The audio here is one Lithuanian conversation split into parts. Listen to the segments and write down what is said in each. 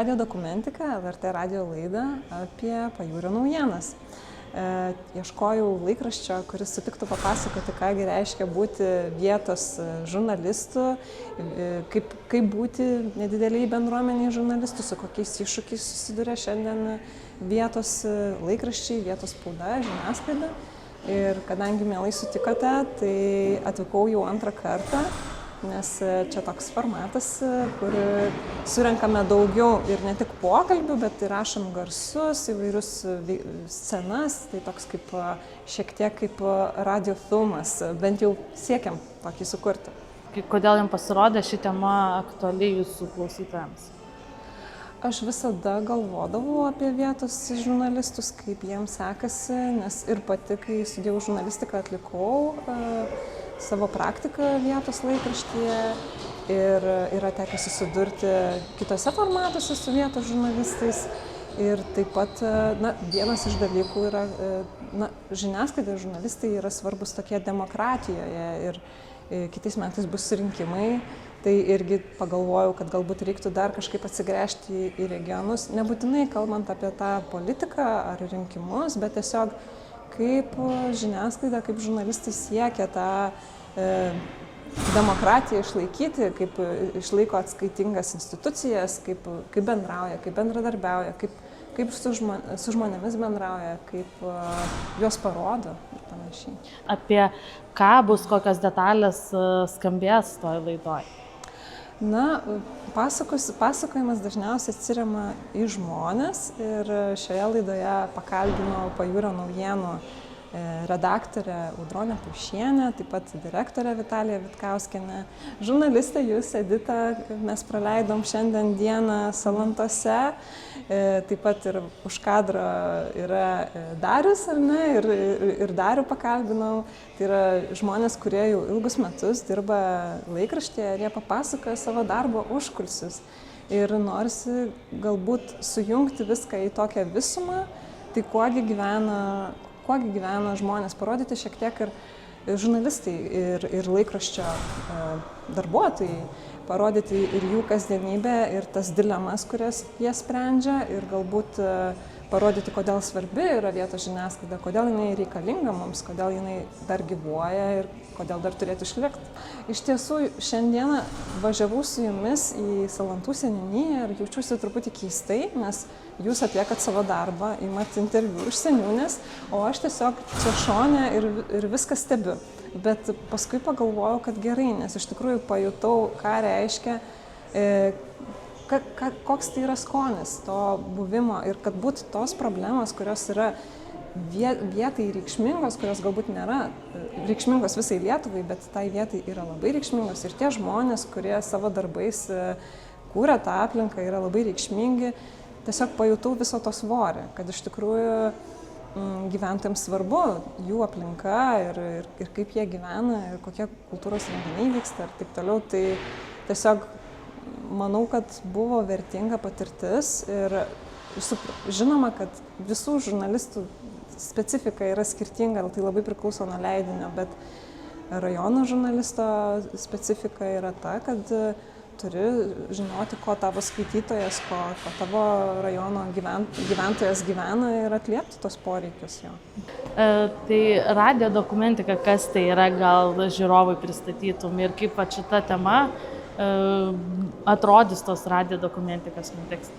Radio dokumentika, LRT radio laidą apie Pajūrio naujienas. Ieškojau laikraščio, kuris sutiktų papasakoti, kągi reiškia būti vietos žurnalistu, kaip būti nedideliai bendruomeniai žurnalistų, su kokiais iššūkiais susiduria šiandien vietos laikraščiai, vietos spauda, žiniasklaida. Ir kadangi mielai sutikote, tai atvykau jau antrą kartą, nes čia toks formatas, kur surenkame daugiau ir ne tik pokalbių, bet ir rašom garsus, įvairius scenas, tai toks kaip šiek tiek kaip radio filmas, bent jau siekiam tokį sukurti. Kodėl jums pasirodė ši tema aktuali jūsų klausytojams? Aš visada galvodavau apie vietos žurnalistus, kaip jiems sekasi, nes ir pati, kai studijavau žurnalistiką, atlikau savo praktiką vietos laikraštyje ir yra tekę susidurti kitose formatuose su vietos žurnalistais. Ir taip pat vienas iš dalykų yra, žiniasklaida ir žurnalistai yra svarbus tokie demokratijoje ir kitais metais bus rinkimai. Tai irgi pagalvojau, kad galbūt reiktų dar kažkaip atsigręžti į regionus, nebūtinai kalbant apie tą politiką ar rinkimus, bet tiesiog kaip žiniasklaida, kaip žurnalistai siekia tą demokratiją išlaikyti, kaip išlaiko atskaitingas institucijas, kaip bendrauja, kaip bendradarbiauja, kaip su žmonėmis bendrauja, kaip juos parodo ir panašiai. Apie ką bus, kokios detalės skambės toj laidoj? Pasakojimas dažniausiai atsirema į žmones ir šioje laidoje pakalbinau Pajūrio naujienų redaktorę Audronę Puišienę, taip pat direktorę Vitaliją Vitkauskienę, žurnalistę jūs, Edita, mes praleidom šiandien dieną Salantose, taip pat ir už kadro yra Darius, ar ne, ir Darių pakalbinau. Tai yra žmonės, kurie jau ilgus metus dirba laikraštyje ir jie papasakoja savo darbo užkulisius. Ir norisi galbūt sujungti viską į tokią visumą, tai kuogi gyvena žmonės, parodyti šiek tiek ir žurnalistai, ir laikraščio darbuotojai, parodyti ir jų kasdienybę, ir tas dilemas, kurias jie sprendžia, ir galbūt parodyti, kodėl svarbi yra vietos žiniasklaida, kodėl jinai reikalinga mums, kodėl jinai dar gyvuoja ir kodėl dar turėtų išlikti. Iš tiesų, šiandieną važiavau su jumis į Salantų seniūniją ir jaučiuosi truputį keistai, nes jūs atliekat savo darbą, imat interviu iš seniūnės, o aš tiesiog čia šone ir viską stebiu. Bet paskui pagalvojau, kad gerai, nes iš tikrųjų pajutau, ką reiškia, koks tai yra skonis to buvimo ir kad būtų tos problemos, kurios yra vietai reikšmingos, kurios galbūt nėra reikšmingos visai Lietuvai, bet tai vietai yra labai reikšmingos ir tie žmonės, kurie savo darbais kūrė tą aplinką, yra labai reikšmingi. Tiesiog pajutau viso to svorį, kad iš tikrųjų gyventojams svarbu jų aplinka ir kaip jie gyvena ir kokie kultūros renginiai vyksta ir taip toliau. Tai tiesiog manau, kad buvo vertinga patirtis ir žinoma, kad visų žurnalistų specifika yra skirtinga, tai labai priklauso nuo leidinio, bet rajono žurnalisto specifika yra ta, kad turi žinoti, ko tavo skaitytojas, ko tavo rajono gyventojas gyvena ir atliepti tos poreikius jo. Tai radio dokumentika, kas tai yra, gal žiūrovui pristatytum ir kaip šita tema atrodys tos radio dokumentikos kontekste?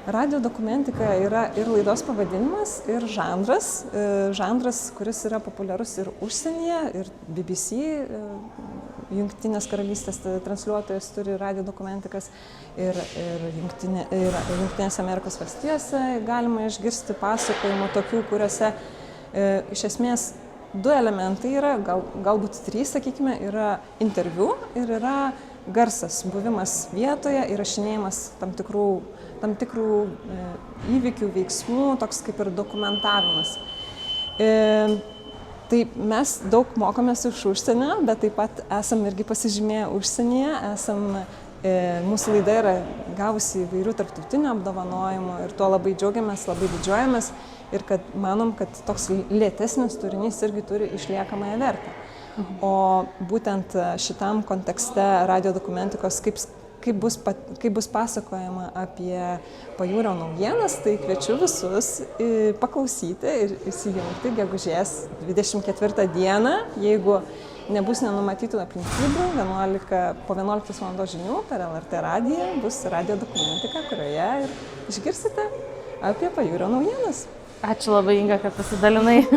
Radio dokumentika yra ir laidos pavadinimas, ir žanras, kuris yra populiarus ir užsienyje, ir BBC, Jungtinės karalystės transliuotojas turi radio dokumentikas, ir Jungtinėse Amerikos valstijose galima išgirsti pasakojimų tokių, kuriuose iš esmės du elementai yra, galbūt trys, sakykime, yra interviu ir yra garsas, buvimas vietoje, įrašinėjimas tam tikrų įvykių, veiksmų, toks kaip ir dokumentavimas. Tai mes daug mokomės iš užsienio, bet taip pat esam irgi pasižymėję užsienyje, mūsų laida yra gavusi įvairių tarptautinių apdovanojimų ir tuo labai džiaugiamės, labai didžiuojamės ir kad manom, kad toks lėtesnis turinys irgi turi išliekamąją vertę. O būtent šitam kontekste radio dokumentikos, kaip kaip bus pasakojama apie pajūrio naujienas, tai kviečiu visus paklausyti ir įsijungti gegužės 24 dieną, jeigu nebus nenumatytų aplinkybių, po 11 val. Žinių per LRT radiją bus radijo dokumentika, kurioje ir išgirsite apie pajūrio naujienas. Ačiū labai, Inga, kad pasidalinai.